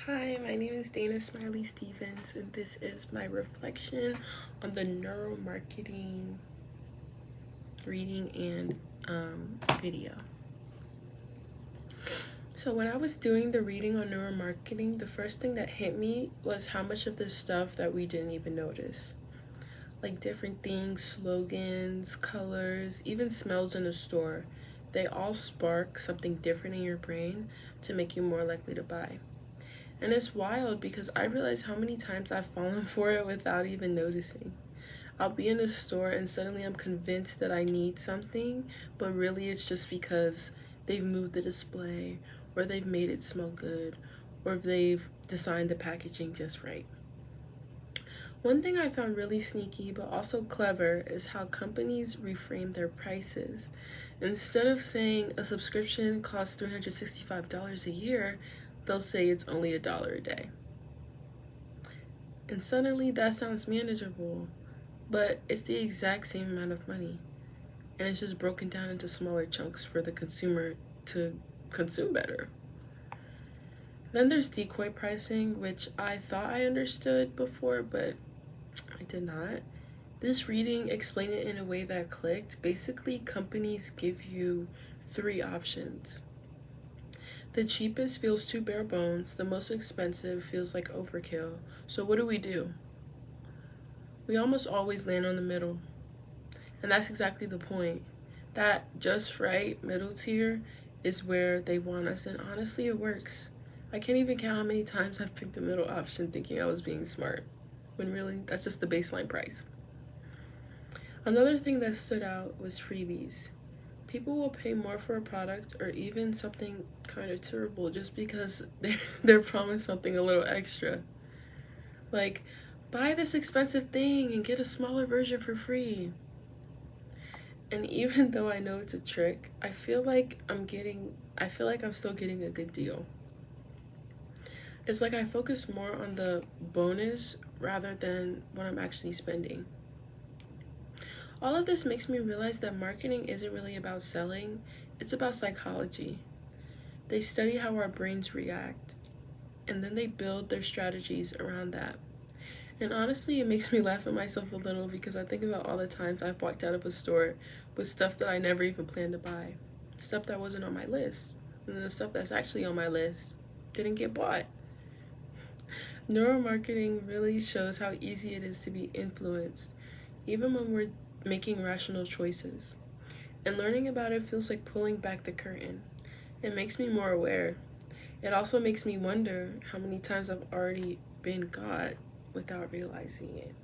Hi, my name is Dana Smiley Stevens, and this is my reflection on the neuromarketing reading and video. So, when I was doing the reading on neuromarketing, the first thing that hit me was how much of this stuff that we didn't even notice. Like different things, slogans, colors, even smells in a store, they all spark something different in your brain to make you more likely to buy. And it's wild because I realize how many times I've fallen for it without even noticing. I'll be in a store and suddenly I'm convinced that I need something, but really it's just because they've moved the display, or they've made it smell good, or they've designed the packaging just right. One thing I found really sneaky but also clever is how companies reframe their prices. Instead of saying a subscription costs $365 a year, they'll say it's only $1 a day. And suddenly that sounds manageable, but it's the exact same amount of money. And it's just broken down into smaller chunks for the consumer to consume better. Then there's decoy pricing, which I thought I understood before, but I did not. This reading explained it in a way that clicked. Basically, companies give you three options. The cheapest feels too bare bones, the most expensive feels like overkill. So what do? We almost always land on the middle. And that's exactly the point. That just right middle tier is where they want us, and honestly, it works. I can't even count how many times I've picked the middle option thinking I was being smart, when really that's just the baseline price. Another thing that stood out was freebies. People will pay more for a product or even something kind of terrible just because they're promised something a little extra. Like, buy this expensive thing and get a smaller version for free. And even though I know it's a trick, I feel like I'm still getting a good deal. It's like I focus more on the bonus rather than what I'm actually spending. All of this makes me realize that marketing isn't really about selling, it's about psychology. They study how our brains react, and then they build their strategies around that. And honestly, it makes me laugh at myself a little because I think about all the times I've walked out of a store with stuff that I never even planned to buy, stuff that wasn't on my list, and then the stuff that's actually on my list didn't get bought. Neuromarketing really shows how easy it is to be influenced, even when we're making rational choices. And learning about it feels like pulling back the curtain. It makes me more aware. It also makes me wonder how many times I've already been got without realizing it.